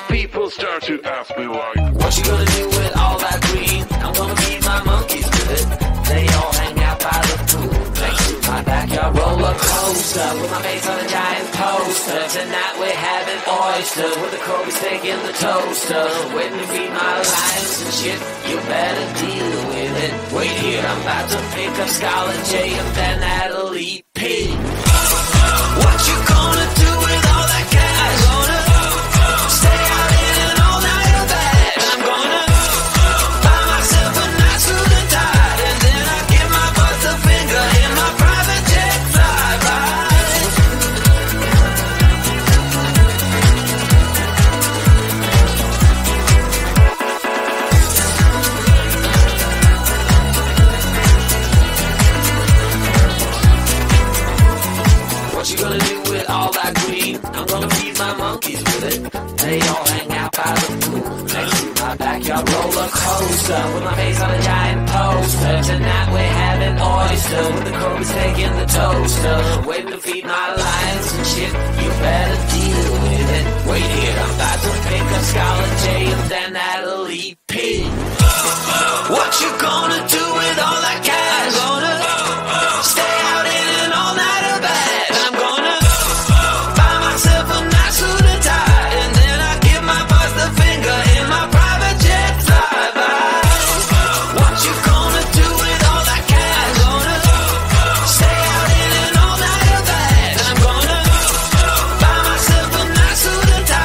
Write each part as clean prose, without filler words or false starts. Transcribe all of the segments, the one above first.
people start to ask me like, what you gonna do with all that green? I'm gonna feed my monkeys with it. They all hang out by the pool next to my backyard roller coaster with my face on a giant poster. Tonight we're having oysters with the Kobe steak in the toaster. Waiting to feed my lions and shit, you better deal with it. Wait here, I'm about to pick up Scarlet J and then Natalie P. What you gonna do with all that cash? Gonna stay out in an all-nighter bed. I'm gonna buy myself a nice suit and tie, and then I give my boss a finger in my private jet flyby. What you gonna do with all that green? I'm gonna feed my monkeys with it. They all hang out by the pool next to my backyard roller coaster with my face on a giant poster. Tonight we're having oyster with the Kobe steak in the toaster. Waiting to feed my lions and shit, you better deal with it. Wait here, I'm about to pick up Scarlet J and then Natalie P. What you gonna do with all that cash? Gonna stay out in an all-nighter bed. I'm gonna buy myself a nice suit and tie, and then I give my boss the finger in my private jet flyby. What you gonna do with all that cash? Gonna stay out in an all-nighter bed. I'm gonna buy myself a nice suit and tie.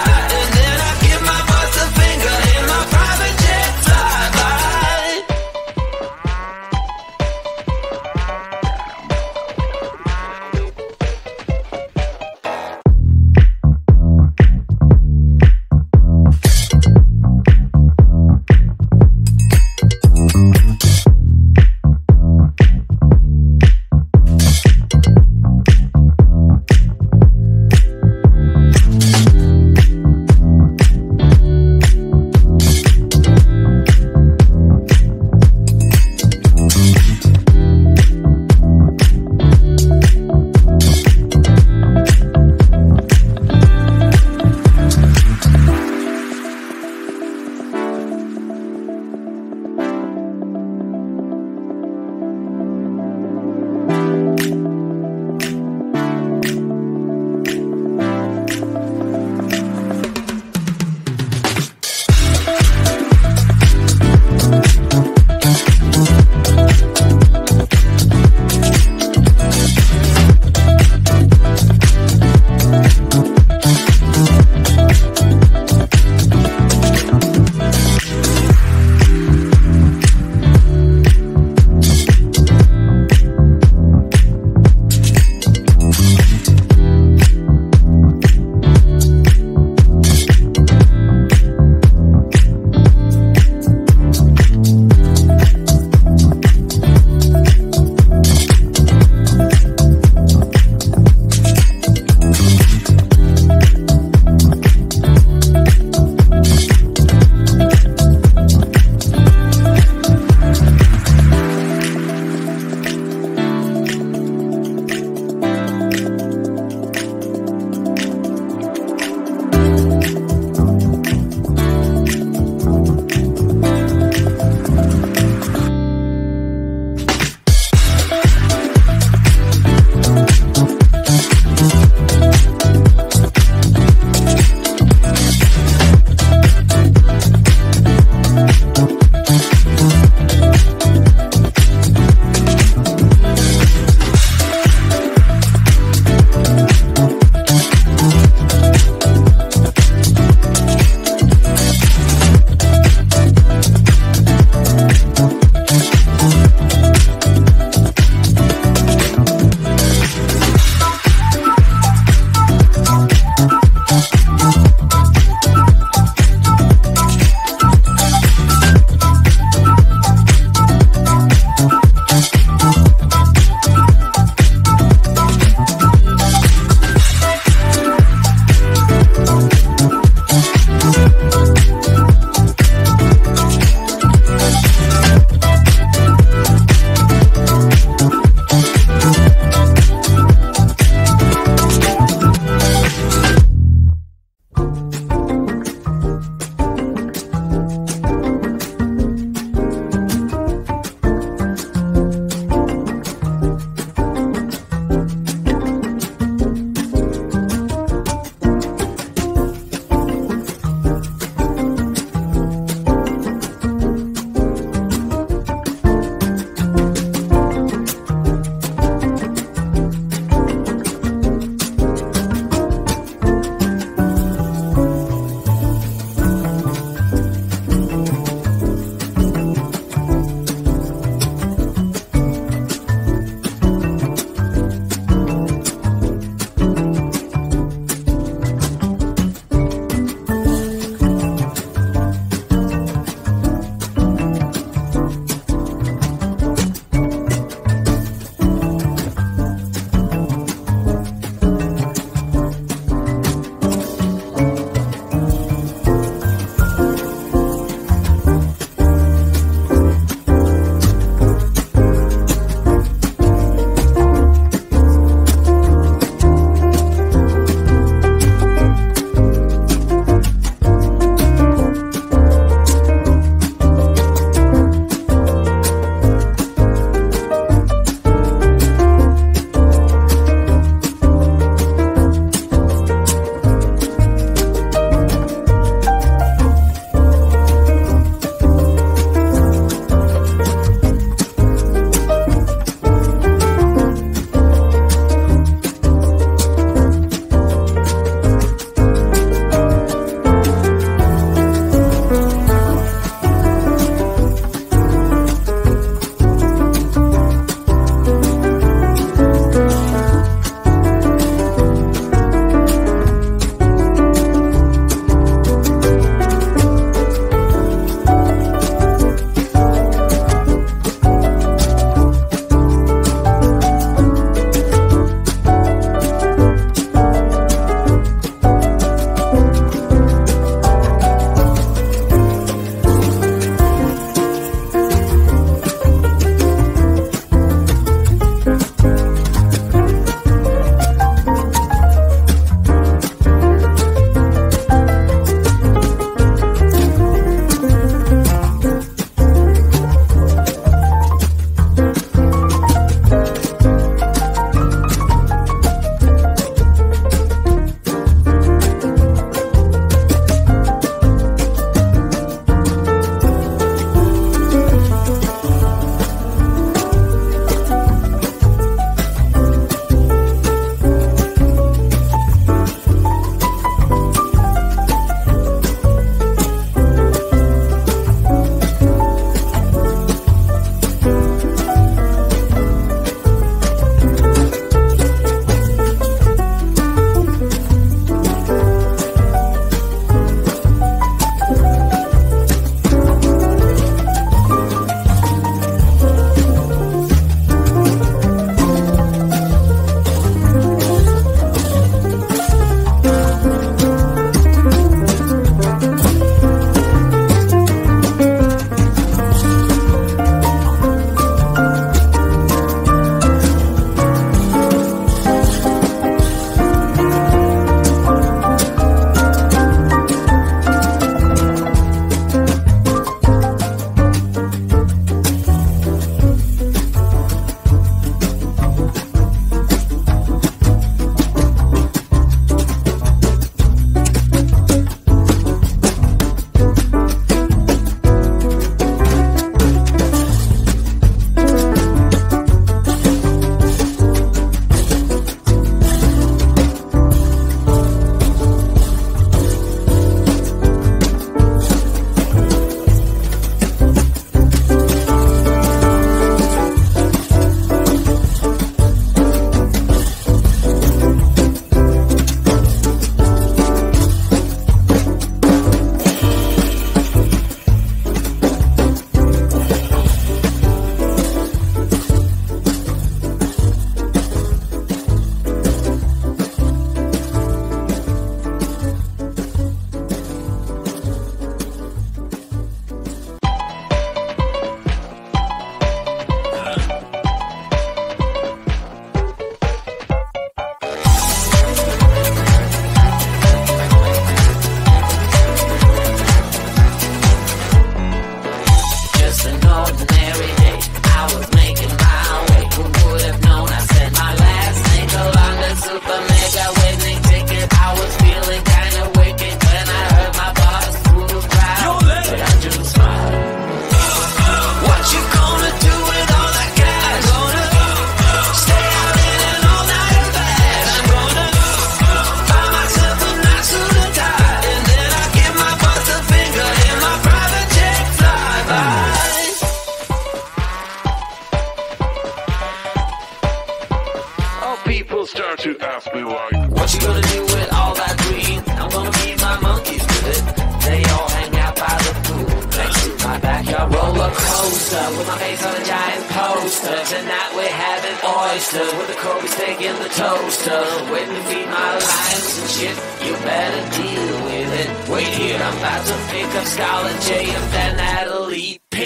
coaster with my face on a giant poster. Tonight we're having oysters with the Kobe steak in the toaster. Waiting to feed my lions and shit, you better deal with it. Wait here, I'm about to pick up Scarlett J and then Natalie P.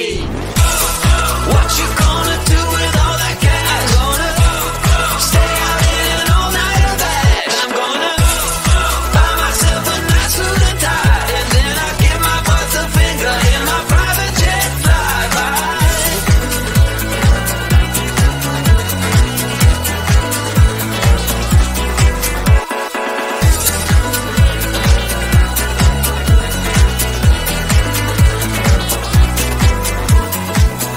What you gonna do with all that cash? Gonna stay out in an all-nighter bag. I'm gonna buy myself a nice suit and tie, and then I give my butt a finger in my private jet flyby.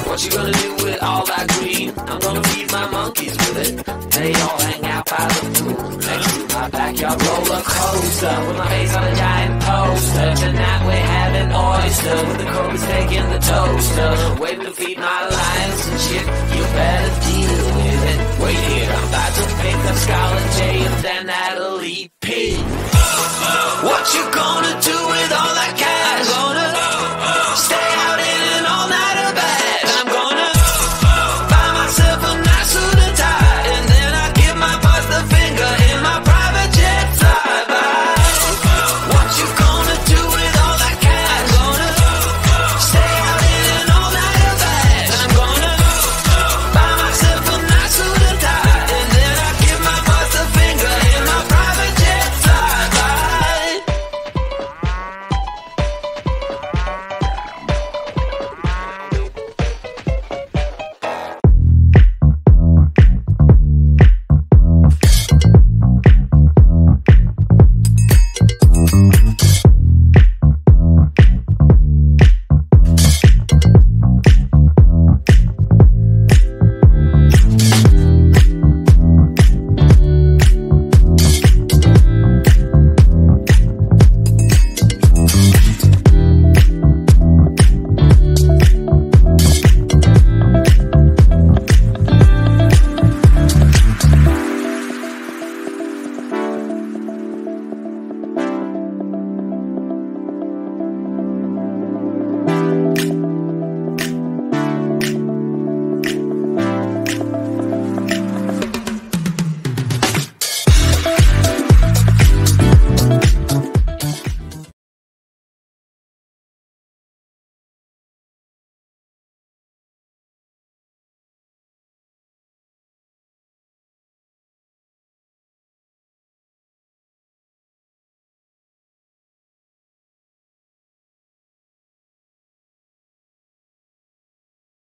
What you gonna do with all that green? I'm gonna feed my monkeys with it. They all hang out by the pool next to my backyard roller coaster with my face on a giant poster. Tonight we're having oyster with the Kobe steak in the toaster. Waiting to feed my lions and shit, you better deal with it. Wait here, I'm about to pick up Scarlett J and then Natalie P. What you gonna do with all that?